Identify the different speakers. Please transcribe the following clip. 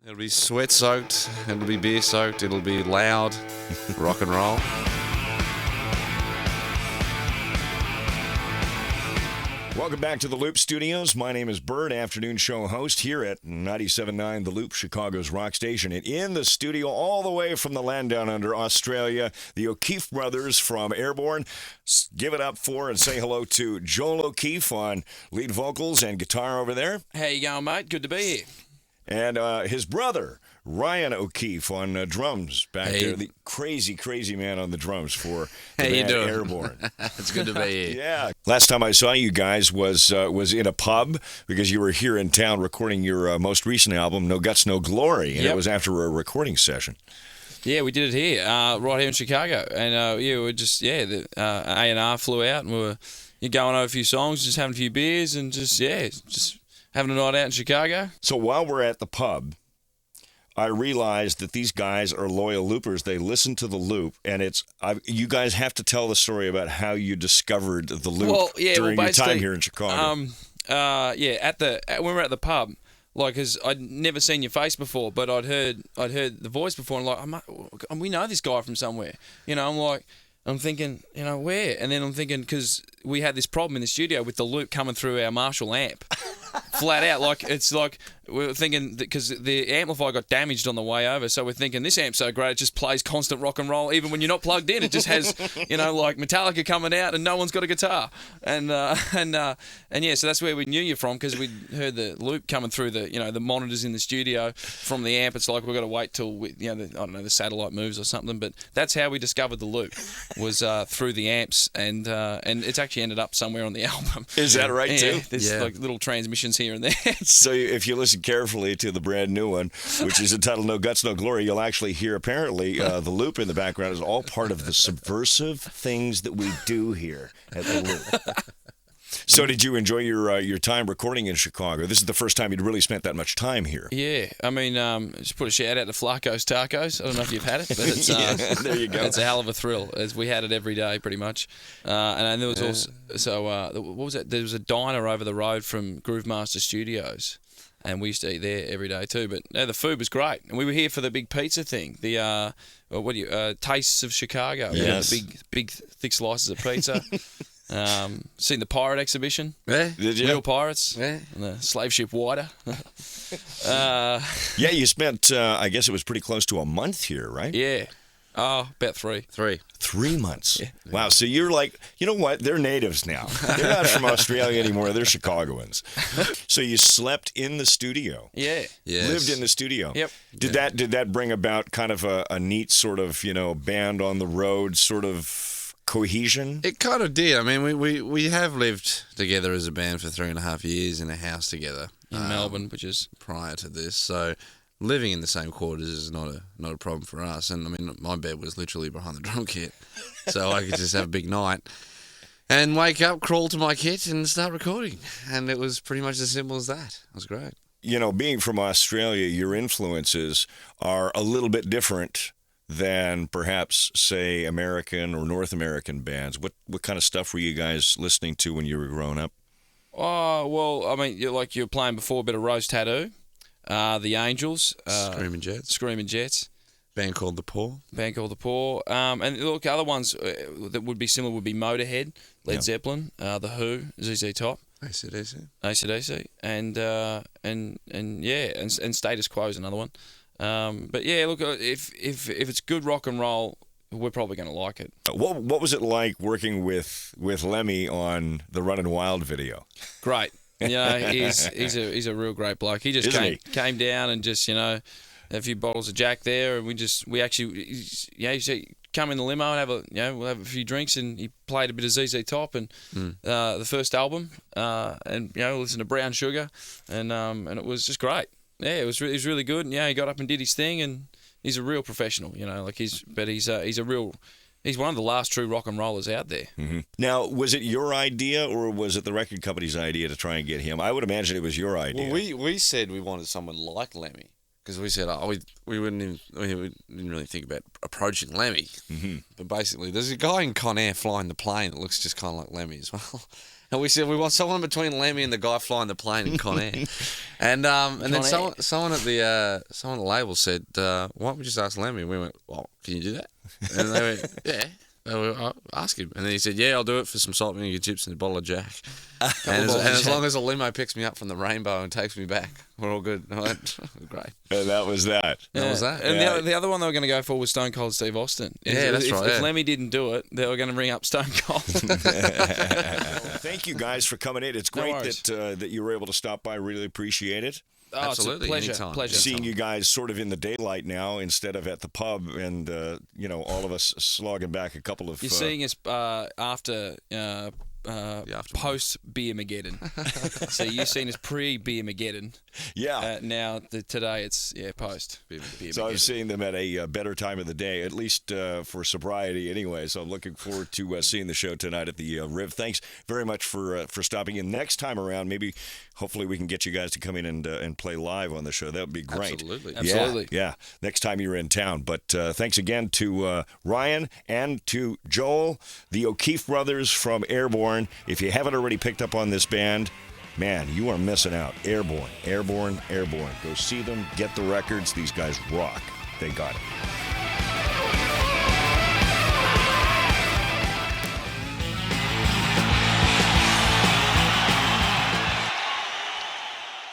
Speaker 1: It'll be sweat-soaked, it'll be beer-soaked, it'll be loud, rock and roll.
Speaker 2: Welcome back to the Loop Studios. My name is Byrd, afternoon show host here at 97.9 The Loop, Chicago's rock station. And in the studio, all the way from the land down under Australia, the O'Keefe brothers from Airbourne. Give it up for and say hello to Joel O'Keefe on lead vocals and guitar over there.
Speaker 3: How you going, mate? Good to be here.
Speaker 2: And his brother, Ryan O'Keefe, on drums back there. The crazy man on the drums for the band Airbourne.
Speaker 3: It's good to be here.
Speaker 2: Yeah. Last time I saw you guys was in a pub because you were here in town recording your most recent album, No Guts, No Glory, and it was after a recording session.
Speaker 3: Yeah, we did it here, right here in Chicago. And, we were just, the A&R flew out and we were going over a few songs, just having a few beers and just having a night out in Chicago.
Speaker 2: So while we're at the pub, I realized that these guys are loyal loopers. They listen to the Loop, and you guys have to tell the story about how you discovered the Loop during your time here in Chicago.
Speaker 3: When we were at the pub, cause I'd never seen your face before, but I'd heard the voice before, and we know this guy from somewhere. I'm thinking, where? And then I'm thinking, because we had this problem in the studio with the Loop coming through our Marshall amp. Flat out, we were thinking, because the amplifier got damaged on the way over, so we're thinking, this amp's so great, it just plays constant rock and roll, even when you're not plugged in. It just has, Metallica coming out, and no one's got a guitar. So that's where we knew you from, because we heard the Loop coming through the monitors in the studio from the amp. It's like we've got to wait till, the satellite moves or something, but that's how we discovered the Loop, was through the amps, and it's actually ended up somewhere on the album.
Speaker 2: Is that right, too?
Speaker 3: There's little transmissions here and there.
Speaker 2: So if you listen carefully to the brand new one, which is entitled No Guts, No Glory, you'll actually hear, apparently, the Loop in the background is all part of the subversive things that we do here at the Loop. So did you enjoy your time recording in Chicago? This is the first time you'd really spent that much time here.
Speaker 3: Yeah. I mean, just put a shout out to Flacco's Tacos. I don't know if you've had it, but it's
Speaker 2: there you go.
Speaker 3: It's a hell of a thrill. We had it every day pretty much. And there was also, what was it? There was a diner over the road from Groovemaster Studios. And we used to eat there every day too. But the food was great. And we were here for the big pizza thing. The Tastes of Chicago.
Speaker 2: Yes.
Speaker 3: The big thick slices of pizza. Seen the pirate exhibition.
Speaker 1: Yeah.
Speaker 2: Did you?
Speaker 3: Real pirates.
Speaker 1: Yeah.
Speaker 3: And the slave ship Wider.
Speaker 2: You spent, I guess it was pretty close to a month here, right?
Speaker 3: Yeah. Oh, about 3.
Speaker 2: 3 months.
Speaker 3: Yeah.
Speaker 2: Wow. So you're like, you know what? They're natives now. They're not from Australia anymore. They're Chicagoans. So you slept in the studio.
Speaker 3: Yeah.
Speaker 1: Yes.
Speaker 2: Lived in the studio.
Speaker 3: Yep.
Speaker 2: Did that bring about kind of a neat sort of, band on the road sort of cohesion?
Speaker 1: It kind of did. I mean, we have lived together as a band for 3.5 years in a house together.
Speaker 3: In Melbourne, which is
Speaker 1: prior to this. So living in the same quarters is not a problem for us. And I mean, my bed was literally behind the drum kit, so I could just have a big night and wake up, crawl to my kit, and start recording. And it was pretty much as simple as that. It was great.
Speaker 2: Being from Australia, your influences are a little bit different than perhaps, say, American or North American bands. What kind of stuff were you guys listening to when you were growing up?
Speaker 3: Oh, well, I mean, you were playing before, a bit of Rose Tattoo, The Angels,
Speaker 1: Screaming Jets. Band called The Poor. And look, other ones
Speaker 3: that would be similar would be Motorhead, Led Zeppelin, The Who, ZZ Top, AC/DC, and Status Quo is another one. But yeah, look, if it's good rock and roll, we're probably going to like it.
Speaker 2: What was it like working with Lemmy on the Runnin' Wild video?
Speaker 3: Great. He's a real great bloke. He just came down and just, a few bottles of Jack there, and we actually he said, come in the limo and we'll have a few drinks, and he played a bit of ZZ Top and the first album, and listened to Brown Sugar, and it was just great. Yeah, it was really good, and he got up and did his thing, and he's a real professional, he's one of the last true rock and rollers out there.
Speaker 2: Mm-hmm. Now, was it your idea, or was it the record company's idea to try and get him? I would imagine it was your idea.
Speaker 1: Well, we said we wanted someone like Lemmy, because we said, we didn't really think about approaching Lemmy.
Speaker 2: Mm-hmm.
Speaker 1: But basically, there's a guy in Conair flying the plane that looks just kind of like Lemmy as well. And we said we want someone between Lemmy and the guy flying the plane in Con Air. And then someone at the label said, why don't we just ask Lemmy? And we went, well, can you do that? And they went, yeah. I'll ask him. And then he said, yeah, I'll do it for some salt, vinegar chips and a bottle of Jack. And as long as a limo picks me up from the Rainbow and takes me back, we're all good. I went, great.
Speaker 2: And that was that.
Speaker 1: That was that.
Speaker 3: And the other one they were going to go for was Stone Cold Steve Austin.
Speaker 1: Yeah, that's right.
Speaker 3: If Lemmy didn't do it, they were going to bring up Stone Cold.
Speaker 2: Thank you guys for coming in. It's great that you were able to stop by. Really appreciate it.
Speaker 3: Oh,
Speaker 1: absolutely,
Speaker 3: it's a pleasure.
Speaker 2: Seeing you guys sort of in the daylight now instead of at the pub, and all of us slogging back a couple of.
Speaker 3: You're seeing us after. Post Beer Mageddon. So you've seen us pre Beer Mageddon.
Speaker 2: Yeah.
Speaker 3: Now today it's post Beer Mageddon.
Speaker 2: So I'm seeing them at a better time of the day, at least for sobriety anyway. So I'm looking forward to seeing the show tonight at the Riv. Thanks very much for stopping in. Next time around, hopefully we can get you guys to come in and play live on the show. That would be great.
Speaker 3: Absolutely.
Speaker 2: Yeah. Next time you're in town. But thanks again to Ryan and to Joel, the O'Keefe brothers from Airbourne. If you haven't already picked up on this band, man, you are missing out. Airbourne. Go see them. Get the records. These guys rock. They got it.